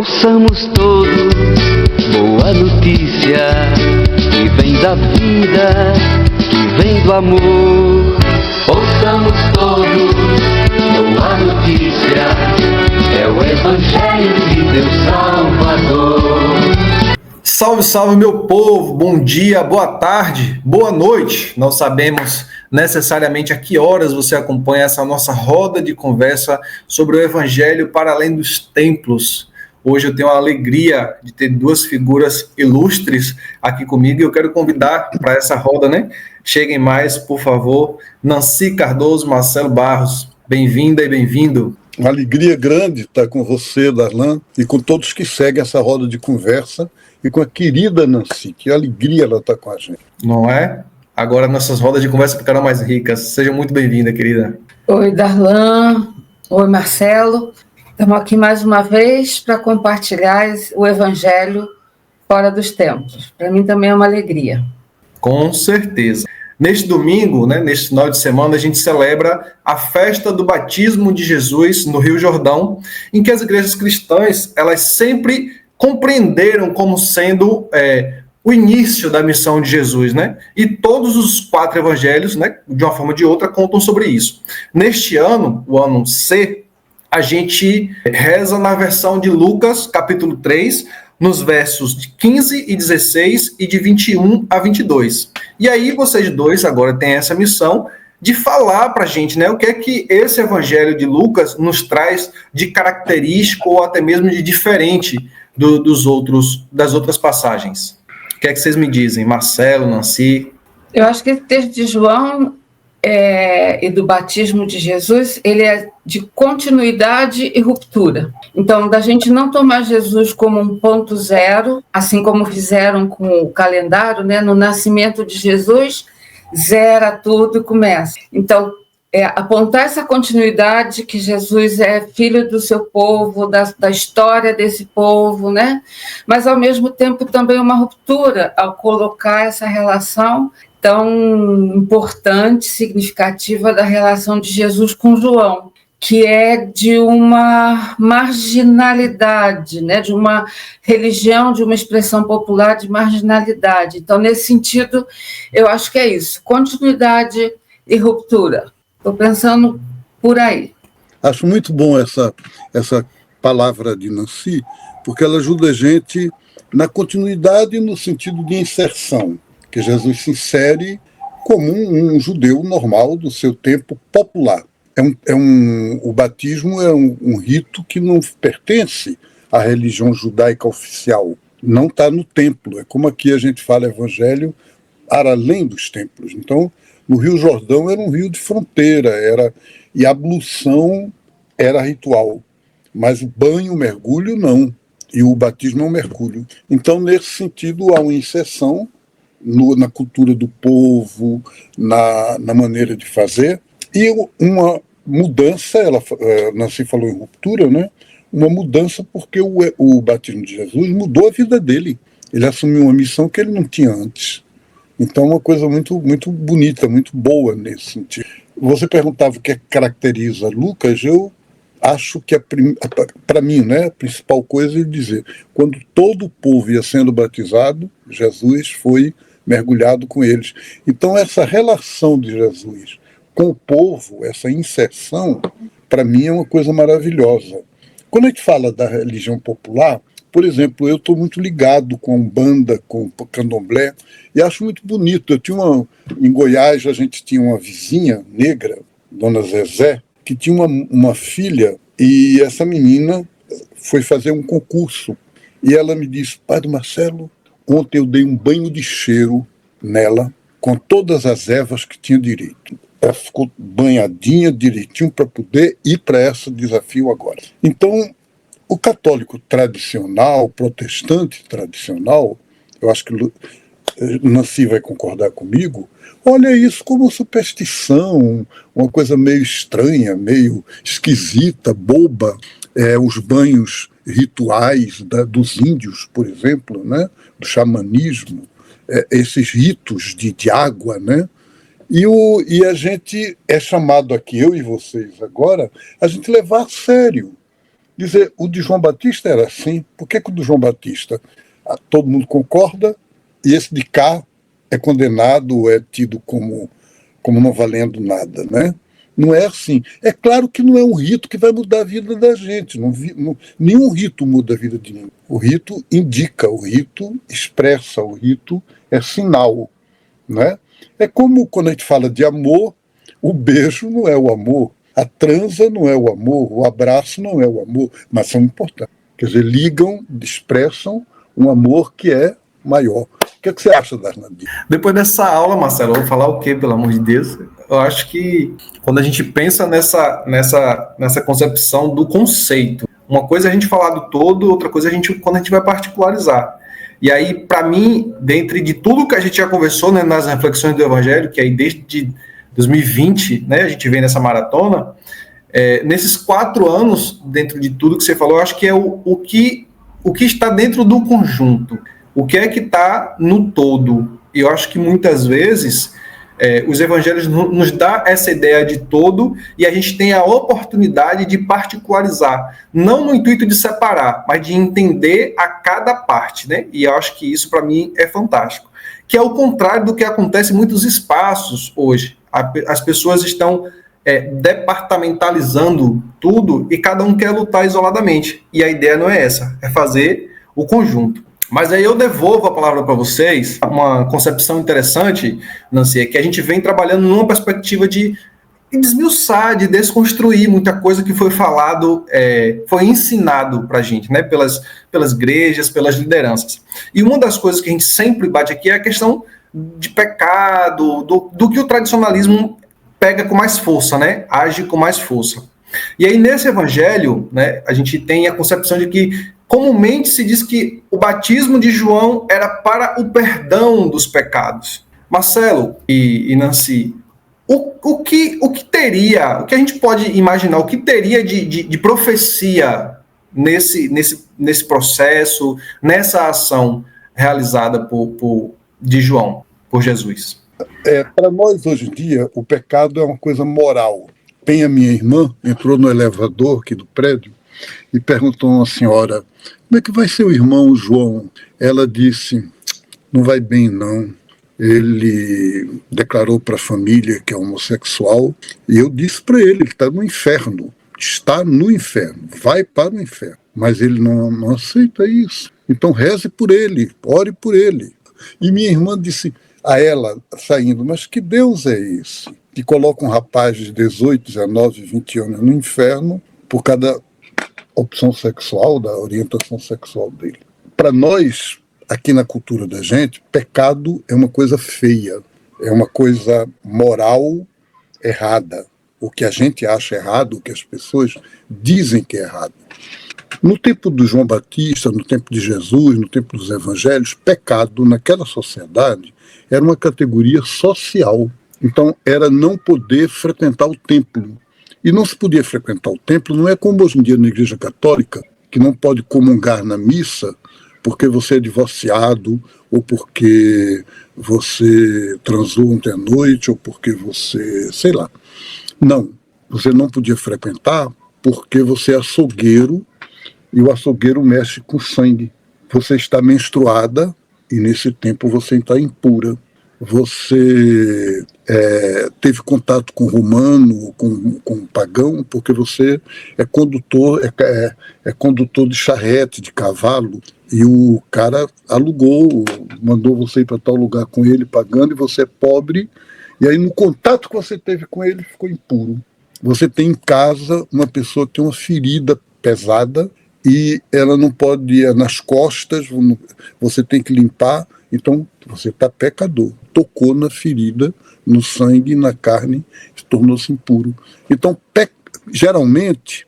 Ouçamos todos boa notícia que vem da vida, que vem do amor. Ouçamos todos boa notícia, é o Evangelho de Deus Salvador. Salve, salve, meu povo! Bom dia, boa tarde, boa noite. Não sabemos necessariamente a que horas você acompanha essa nossa roda de conversa sobre o Evangelho para além dos templos. Hoje eu tenho a alegria de ter duas figuras ilustres aqui comigo e eu quero convidar para essa roda, né? Cheguem mais, por favor. Nancy Cardoso, Marcelo Barros, bem-vinda e bem-vindo. Uma alegria grande estar com você, Darlan, e com todos que seguem essa roda de conversa, e com a querida Nancy, que alegria ela estar com a gente. Não é? Agora nossas rodas de conversa ficarão mais ricas. Seja muito bem-vinda, querida. Oi, Darlan. Oi, Marcelo. Estamos aqui mais uma vez para compartilhar o Evangelho fora dos templos. Para mim também é uma alegria. Com certeza. Neste domingo, neste final de semana, a gente celebra a festa do batismo de Jesus no Rio Jordão, em que as igrejas cristãs, elas sempre compreenderam como sendo o início da missão de Jesus, E todos os 4 evangelhos, de uma forma ou de outra, contam sobre isso. Neste ano, o ano C, a gente reza na versão de Lucas, capítulo 3, nos versos de 15 e 16 e de 21 a 22. E aí vocês dois agora têm essa missão de falar para a gente, o que é que esse evangelho de Lucas nos traz de característico ou até mesmo de diferente das outras passagens. O que é que vocês me dizem, Marcelo, Nancy? Eu acho que esse texto de João e do batismo de Jesus, ele é de continuidade e ruptura. Então, da gente não tomar Jesus como um ponto zero, assim como fizeram com o calendário, no nascimento de Jesus, zera tudo e começa. Então, apontar essa continuidade, que Jesus é filho do seu povo, da história desse povo, Mas, ao mesmo tempo, também uma ruptura ao colocar essa relação tão importante, significativa da relação de Jesus com João, que é de uma marginalidade, de uma religião, de uma expressão popular de marginalidade. Então, nesse sentido, eu acho que é isso, continuidade e ruptura. Estou pensando por aí. Acho muito bom essa palavra de Nancy, porque ela ajuda a gente na continuidade no sentido de inserção, que Jesus se insere como um judeu normal do seu tempo popular. O batismo é um rito que não pertence à religião judaica oficial, não está no templo, é como aqui a gente fala evangelho para além dos templos. Então, no Rio Jordão era um rio de fronteira, e a ablução era ritual, mas o banho, o mergulho, não, e o batismo é um mergulho. Então, nesse sentido, há uma inserção na cultura do povo, na maneira de fazer, e uma mudança, Nancy falou em ruptura, uma mudança porque o batismo de Jesus mudou a vida dele. Ele assumiu uma missão que ele não tinha antes. Então, uma coisa muito, muito bonita, muito boa nesse sentido. Você perguntava o que caracteriza Lucas, eu acho que, para mim, a principal coisa é dizer, quando todo o povo ia sendo batizado, Jesus foi mergulhado com eles. Então, essa relação de Jesus com o povo, essa inserção, para mim é uma coisa maravilhosa. Quando a gente fala da religião popular, por exemplo, eu estou muito ligado com a Umbanda, com o Candomblé, e acho muito bonito. Em Goiás, a gente tinha uma vizinha negra, Dona Zezé, que tinha uma filha, e essa menina foi fazer um concurso. E ela me disse, Padre Marcelo, ontem eu dei um banho de cheiro nela, com todas as ervas que tinha direito. Ela ficou banhadinha direitinho para poder ir para esse desafio agora. Então, o católico tradicional, o protestante tradicional, eu acho que Nancy vai concordar comigo, olha isso como superstição, uma coisa meio estranha, meio esquisita, boba, os banhos rituais dos índios, por exemplo, do xamanismo, esses ritos de água, E a gente é chamado aqui, eu e vocês agora, a gente levar a sério. dizer, o de João Batista era assim. Por que o do João Batista todo mundo concorda e esse de cá é condenado, é tido como não valendo nada, né? Não é assim. É claro que não é um rito que vai mudar a vida da gente. Nenhum rito muda a vida de ninguém. O rito indica, o rito expressa, o rito é sinal, né? É como quando a gente fala de amor, o beijo não é o amor, a transa não é o amor, o abraço não é o amor, mas são importantes. Quer dizer, ligam, expressam um amor que é maior. O que é que você acha, Darnadi? Depois dessa aula, Marcelo, eu vou falar o quê, pelo amor de Deus? Eu acho que quando a gente pensa nessa concepção do conceito, uma coisa é a gente falar do todo, outra coisa é quando a gente vai particularizar. E aí, para mim, dentro de tudo que a gente já conversou, né, nas reflexões do Evangelho, que aí desde 2020, né, a gente vem nessa maratona, nesses 4 anos, dentro de tudo que você falou, eu acho que é o que está dentro do conjunto. O que é que está no todo? E eu acho que muitas vezes os evangelhos nos dão essa ideia de todo e a gente tem a oportunidade de particularizar, não no intuito de separar, mas de entender a cada parte, né? E eu acho que isso, para mim, é fantástico. Que é o contrário do que acontece em muitos espaços hoje. As pessoas estão departamentalizando tudo e cada um quer lutar isoladamente. E a ideia não é essa, é fazer o conjunto. Mas aí eu devolvo a palavra para vocês, uma concepção interessante, Nancy, é que a gente vem trabalhando numa perspectiva de desmiuçar, de desconstruir muita coisa que foi falado, foi ensinado para a gente, né, pelas igrejas, pelas lideranças. E uma das coisas que a gente sempre bate aqui é a questão de pecado, do que o tradicionalismo pega com mais força, né, age com mais força. E aí nesse evangelho, né, a gente tem a concepção de que comumente se diz que o batismo de João era para o perdão dos pecados. Marcelo e Nancy, o que a gente pode imaginar, o que teria de profecia nesse processo, nessa ação realizada de João, por Jesus? Para nós, hoje em dia, o pecado é uma coisa moral. Tem a minha irmã, entrou no elevador aqui do prédio, e perguntou a uma senhora, como é que vai ser o irmão João? Ela disse, não vai bem não. Ele declarou para a família que é homossexual, e eu disse para ele está no inferno, vai para o inferno. Mas ele não aceita isso. Então reze por ele, ore por ele. E minha irmã disse a ela, saindo, mas que Deus é esse? Que coloca um rapaz de 18, 19, 20 anos no inferno por cada opção sexual, da orientação sexual dele. Para nós, aqui na cultura da gente, pecado é uma coisa feia, é uma coisa moral errada. O que a gente acha errado, o que as pessoas dizem que é errado. No tempo do João Batista, no tempo de Jesus, no tempo dos evangelhos, pecado naquela sociedade era uma categoria social. Então, era não poder frequentar o templo. E não se podia frequentar o templo, não é como hoje em dia na Igreja Católica, que não pode comungar na missa porque você é divorciado, ou porque você transou ontem à noite, ou porque você, sei lá. Não, você não podia frequentar porque você é açougueiro, e o açougueiro mexe com sangue. Você está menstruada, e nesse tempo você está impura. Você teve contato com romano, com pagão, porque você é condutor de charrete, de cavalo, e o cara alugou, mandou você ir para tal lugar com ele, pagando, e você é pobre, e aí no contato que você teve com ele, ficou impuro. Você tem em casa uma pessoa que tem uma ferida pesada, e ela não pode ir nas costas, você tem que limpar, então você está pecador, tocou na ferida, no sangue, na carne, tornou-se impuro. Então, geralmente,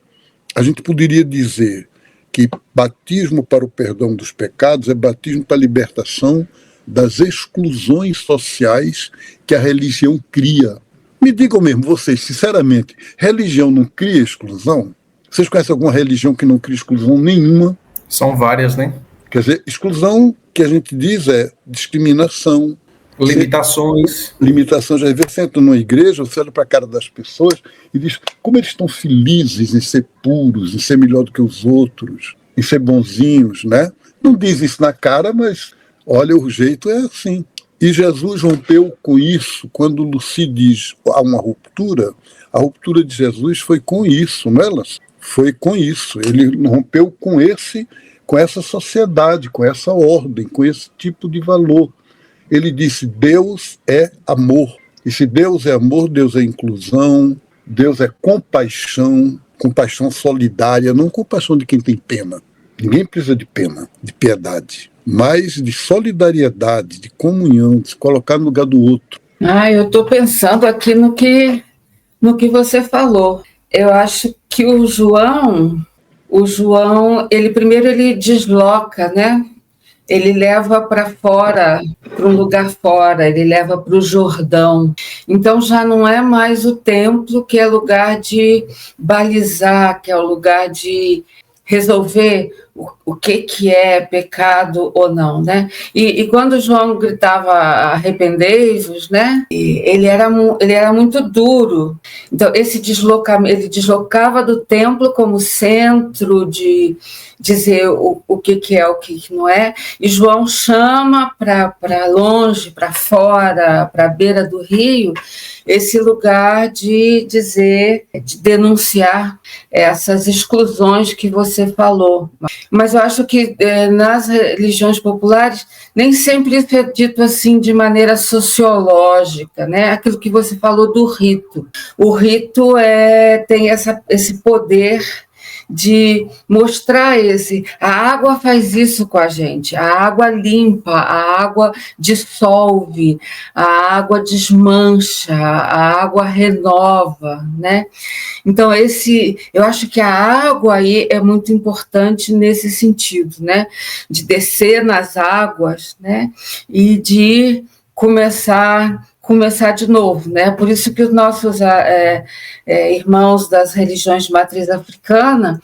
a gente poderia dizer que batismo para o perdão dos pecados é batismo para a libertação das exclusões sociais que a religião cria. Me digam mesmo, vocês, sinceramente, religião não cria exclusão? Vocês conhecem alguma religião que não cria exclusão nenhuma? São várias, né? Quer dizer, exclusão que a gente diz é discriminação, Limitações. Às vezes você entra numa igreja, você olha para a cara das pessoas e diz como eles estão felizes em ser puros, em ser melhor do que os outros, em ser bonzinhos, né? Não diz isso na cara, mas olha, o jeito é assim. E Jesus rompeu com isso. Quando Lucy diz há uma ruptura, a ruptura de Jesus foi com isso, não é, Lance? Foi com isso. Ele rompeu com essa sociedade, com essa ordem, com esse tipo de valor. Ele disse, Deus é amor. E se Deus é amor, Deus é inclusão, Deus é compaixão, compaixão solidária, não compaixão de quem tem pena. Ninguém precisa de pena, de piedade, mas de solidariedade, de comunhão, de se colocar no lugar do outro. Eu estou pensando aqui no que você falou. Eu acho que o João, ele primeiro ele desloca, né? Ele leva para fora, para um lugar fora, ele leva para o Jordão. Então já não é mais o templo que é lugar de balizar, que é o lugar de resolver o que é pecado ou não, né? E quando João gritava arrependei-vos, né? Ele era muito duro. Então esse deslocamento, ele deslocava do templo como centro de dizer o que é, o que não é, e João chama para longe, para fora, para a beira do rio, esse lugar de dizer, de denunciar essas exclusões que você falou. Mas eu acho que nas religiões populares nem sempre isso é dito assim de maneira sociológica, né? Aquilo que você falou do rito. O rito tem esse poder de mostrar a água faz isso com a gente, a água limpa, a água dissolve, a água desmancha, a água renova, né? Então eu acho que a água aí é muito importante nesse sentido, né? De descer nas águas, né? E de começar de novo, né? Por isso que os nossos irmãos das religiões de matriz africana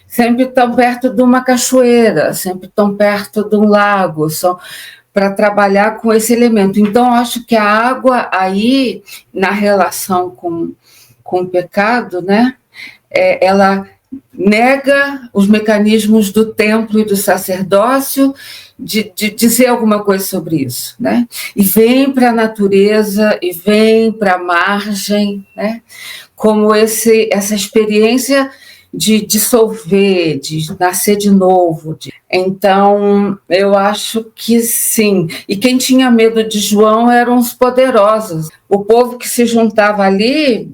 sempre estão perto de uma cachoeira, sempre estão perto de um lago, para trabalhar com esse elemento. Então, acho que a água aí, na relação com o pecado, né? Ela nega os mecanismos do templo e do sacerdócio de dizer alguma coisa sobre isso, né? E vem para a natureza, e vem para a margem, né? Como essa experiência de dissolver, de nascer de novo. Então, eu acho que sim. E quem tinha medo de João eram os poderosos. O povo que se juntava ali,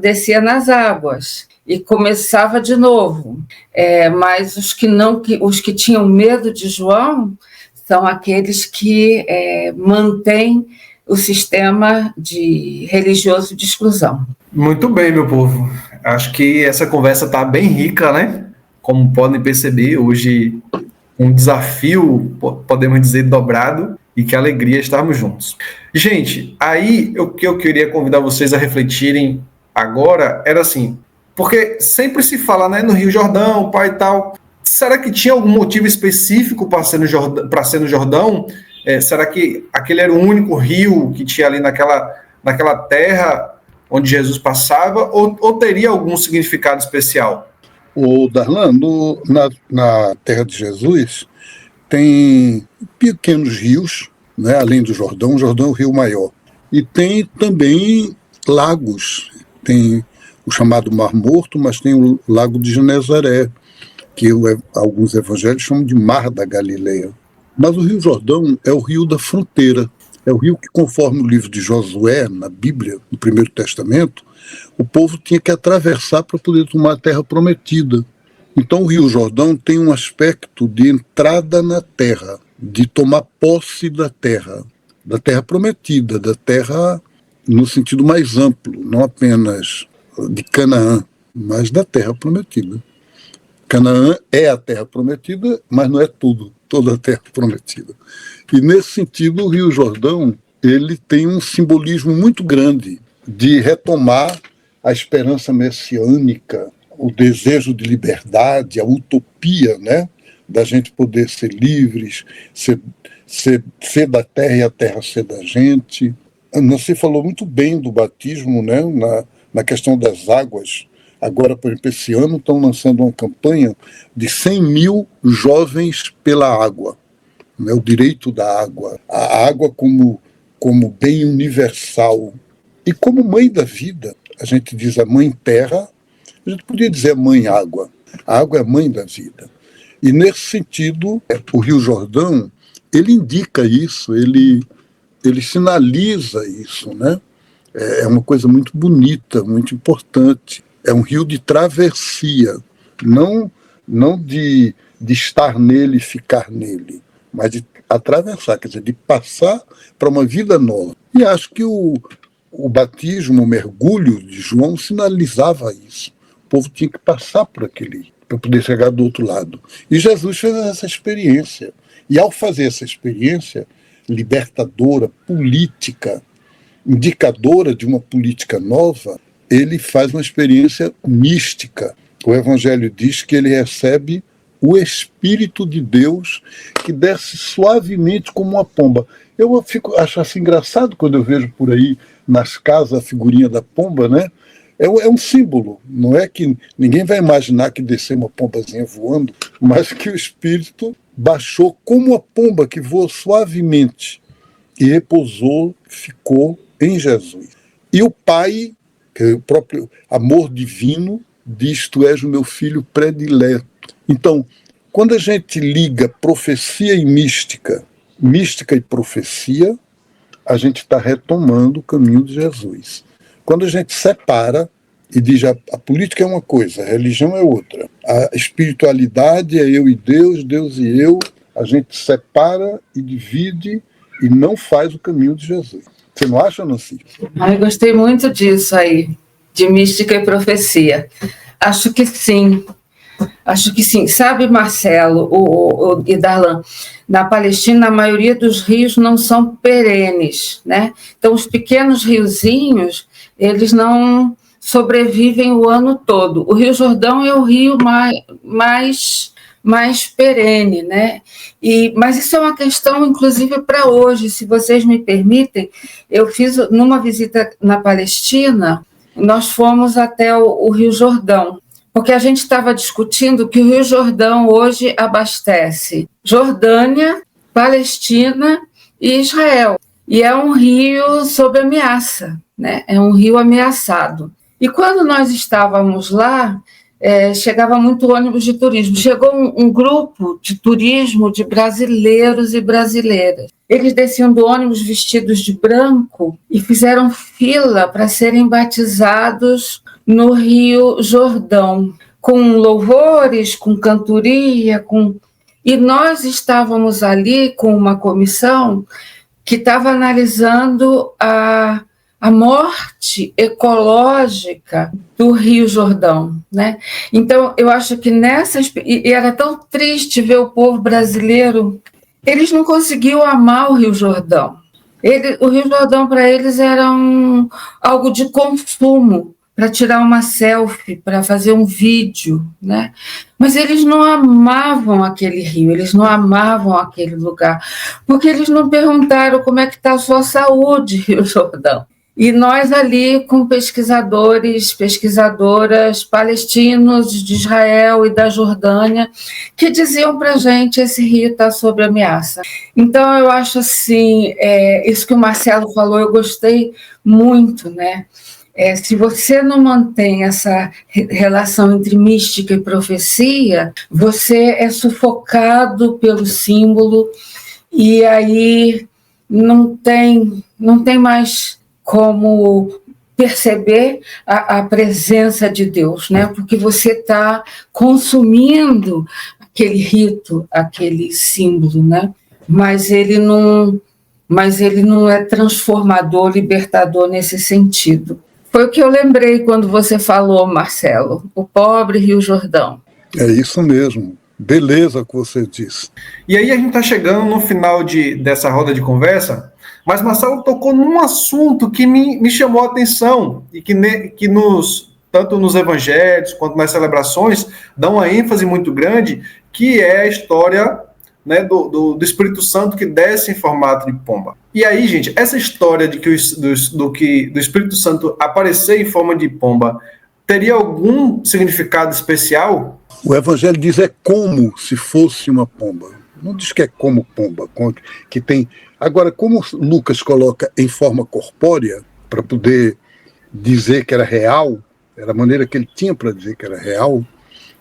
descia nas águas e começava de novo. Mas os que tinham medo de João são aqueles que mantêm o sistema religioso de exclusão. Muito bem, meu povo. Acho que essa conversa está bem rica, né? Como podem perceber, hoje um desafio, podemos dizer, dobrado, e que alegria estarmos juntos. Gente, aí o que eu queria convidar vocês a refletirem agora era assim, porque sempre se fala, né, no Rio Jordão, pai e tal, será que tinha algum motivo específico para ser no Jordão? Será que aquele era o único rio que tinha ali naquela terra onde Jesus passava, ou teria algum significado especial? O Darlan, na terra de Jesus, tem pequenos rios, né, além do Jordão. O Jordão é o rio maior. E tem também lagos. Tem o chamado Mar Morto, mas tem o Lago de Genezaré, que alguns evangelhos chamam de Mar da Galileia. Mas o Rio Jordão é o rio da fronteira. É o rio que, conforme o livro de Josué, na Bíblia, no Primeiro Testamento, o povo tinha que atravessar para poder tomar a terra prometida. Então o Rio Jordão tem um aspecto de entrada na terra, de tomar posse da terra prometida, da terra no sentido mais amplo, não apenas de Canaã, mas da terra prometida. Canaã é a terra prometida, mas não é toda a terra prometida. E nesse sentido, o Rio Jordão, ele tem um simbolismo muito grande de retomar a esperança messiânica, o desejo de liberdade, a utopia, né, da gente poder ser livres, ser da terra e a terra ser da gente. Nancy falou muito bem do batismo, né, na questão das águas. Agora, por exemplo, esse ano estão lançando uma campanha de 100 mil jovens pela água, né, o direito da água, a água como bem universal e como mãe da vida. A gente diz a mãe terra, a gente podia dizer a mãe água. A água é a mãe da vida. E nesse sentido, o Rio Jordão, ele indica isso, ele sinaliza isso, né? É uma coisa muito bonita, muito importante. É um rio de travessia, não de estar nele e ficar nele, mas de atravessar, quer dizer, de passar para uma vida nova. E acho que o batismo, o mergulho de João sinalizava isso. O povo tinha que passar por aquele, para poder chegar do outro lado. E Jesus fez essa experiência. E ao fazer essa experiência libertadora, política, indicadora de uma política nova, ele faz uma experiência mística. O Evangelho diz que ele recebe o Espírito de Deus que desce suavemente como uma pomba. Eu acho assim engraçado quando eu vejo por aí nas casas a figurinha da pomba, né? É um símbolo, não é que ninguém vai imaginar que desceu uma pombazinha voando, mas que o Espírito baixou como a pomba que voa suavemente e repousou, ficou em Jesus. E o Pai, que é o próprio amor divino, diz: tu és o meu filho predileto. Então, quando a gente liga profecia e mística e profecia, a gente está retomando o caminho de Jesus. Quando a gente separa e diz a política é uma coisa, a religião é outra, a espiritualidade é eu e Deus, Deus e eu, a gente separa e divide e não faz o caminho de Jesus. Você não acha, Nancy? Eu gostei muito disso aí, de mística e profecia. Acho que sim. Sabe, Marcelo e Darlan, na Palestina a maioria dos rios não são perenes, né? Então os pequenos riozinhos, eles não sobrevivem o ano todo. O Rio Jordão é o rio mais perene, né? Mas isso é uma questão, inclusive, para hoje. Se vocês me permitem, eu fiz, numa visita na Palestina, nós fomos até o Rio Jordão, porque a gente estava discutindo que o Rio Jordão hoje abastece Jordânia, Palestina e Israel. E é um rio sob ameaça, né? É um rio ameaçado. E quando nós estávamos lá, chegava muito ônibus de turismo. Chegou um grupo de turismo de brasileiros e brasileiras. Eles desciam do ônibus vestidos de branco e fizeram fila para serem batizados no Rio Jordão, com louvores, com cantoria, e nós estávamos ali com uma comissão que estava analisando a morte ecológica do Rio Jordão, né? Então, eu acho que e era tão triste ver o povo brasileiro, eles não conseguiam amar o Rio Jordão. O Rio Jordão, para eles, era algo de consumo, para tirar uma selfie, para fazer um vídeo, né? Mas eles não amavam aquele rio, eles não amavam aquele lugar, porque eles não perguntaram como é que está a sua saúde, Rio Jordão. E nós ali com pesquisadoras palestinos de Israel e da Jordânia, que diziam para a gente: esse rio está sob ameaça. Então eu acho assim, isso que o Marcelo falou, eu gostei muito, né? Se você não mantém essa relação entre mística e profecia, você é sufocado pelo símbolo e aí não tem mais como perceber a presença de Deus, né? Porque você está consumindo aquele rito, aquele símbolo, né? Mas ele não é transformador, libertador nesse sentido. Foi o que eu lembrei quando você falou, Marcelo, o pobre Rio Jordão. É isso mesmo. Beleza que você disse. E aí a gente está chegando no final dessa roda de conversa, mas Marcelo tocou num assunto que me chamou a atenção e que tanto nos evangelhos quanto nas celebrações dá uma ênfase muito grande, que é a história, né, do Espírito Santo que desce em formato de pomba. E aí, gente, essa história de que do Espírito Santo aparecer em forma de pomba teria algum significado especial? O Evangelho diz é como se fosse uma pomba. Não diz que é como pomba, que tem... Agora, como Lucas coloca em forma corpórea, para poder dizer que era real, era a maneira que ele tinha para dizer que era real,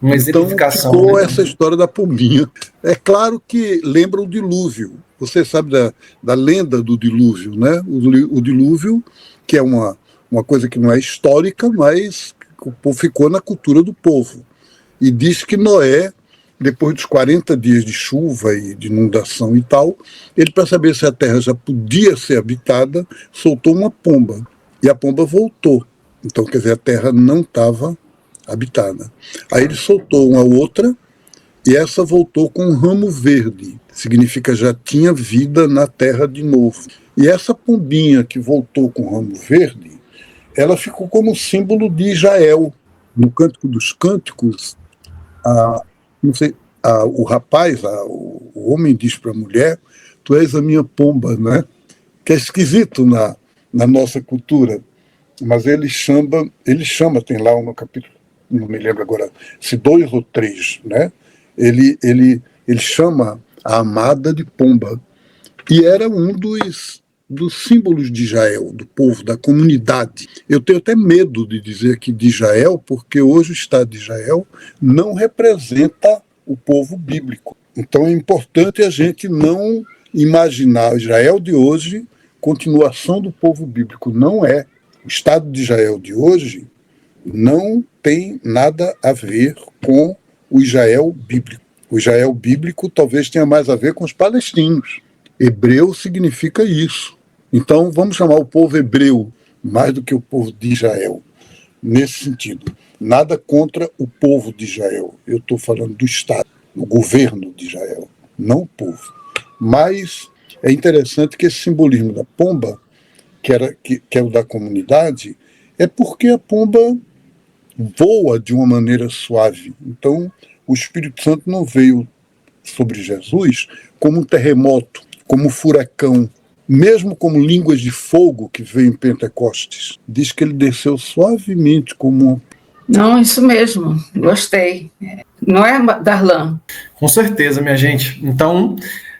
Uma então exemplificação, ficou né? essa história da pombinha. É claro que lembra o dilúvio. Você sabe da lenda do dilúvio, né? O dilúvio, que é uma coisa que não é histórica, mas ficou na cultura do povo. E diz que Noé, depois dos 40 dias de chuva e de inundação e tal, ele, para saber se a terra já podia ser habitada, soltou uma pomba. E a pomba voltou. Então, quer dizer, a terra não estava habitada. Aí ele soltou uma outra, e essa voltou com um ramo verde. Significa já tinha vida na terra de novo. E essa pombinha que voltou com o ramo verde, ela ficou como símbolo de Israel. No Cântico dos Cânticos, o rapaz, o homem diz para a mulher, tu és a minha pomba, né? Que é esquisito na nossa cultura. Mas ele chama, tem lá no capítulo, não me lembro agora, se 2 ou 3, né? Ele chama a amada de pomba. E era um dos símbolos de Israel, do povo, da comunidade. Eu tenho até medo de dizer aqui de Israel, porque hoje o Estado de Israel não representa o povo bíblico. Então é importante a gente não imaginar Israel de hoje continuação do povo bíblico. Não é. O Estado de Israel de hoje não tem nada a ver com o Israel bíblico. O Israel bíblico talvez tenha mais a ver com os palestinos. Hebreu significa isso. Então vamos chamar o povo hebreu mais do que o povo de Israel. Nesse sentido, nada contra o povo de Israel. Eu estou falando do Estado, do governo de Israel, não o povo. Mas é interessante que esse simbolismo da pomba, que é o da comunidade, é porque a pomba voa de uma maneira suave. Então, o Espírito Santo não veio sobre Jesus como um terremoto, como um furacão, mesmo como línguas de fogo que veio em Pentecostes. Diz que ele desceu suavemente como uma... Não, isso mesmo, gostei. Não é, Darlan? Com certeza, minha gente. Então,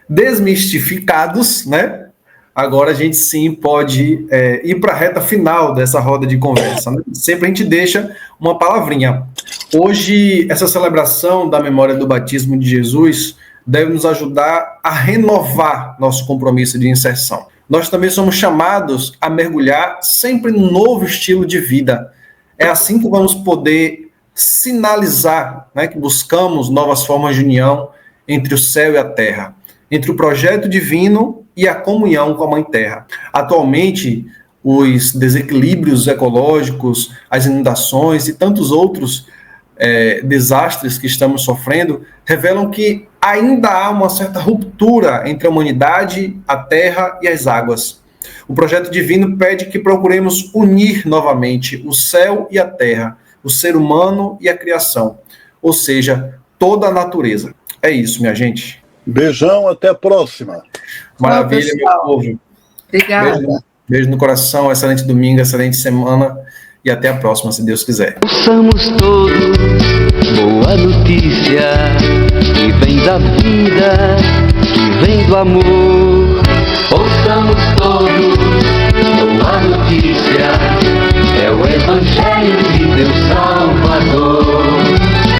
desmistificados, né? Agora a gente sim pode ir para a reta final dessa roda de conversa, né? Sempre a gente deixa uma palavrinha. Hoje, essa celebração da memória do batismo de Jesus deve nos ajudar a renovar nosso compromisso de inserção. Nós também somos chamados a mergulhar sempre num novo estilo de vida. É assim que vamos poder sinalizar, né, que buscamos novas formas de união entre o céu e a terra, entre o projeto divino e a comunhão com a Mãe Terra. Atualmente, os desequilíbrios ecológicos, as inundações e tantos outros desastres que estamos sofrendo revelam que ainda há uma certa ruptura entre a humanidade, a terra e as águas. O projeto divino pede que procuremos unir novamente o céu e a terra, o ser humano e a criação, ou seja, toda a natureza. É isso, minha gente. Beijão, até a próxima. Maravilha, meu povo. Obrigada. Beijo no coração, excelente domingo, excelente semana e até a próxima, se Deus quiser. Ouçamos todos boa notícia que vem da vida, que vem do amor.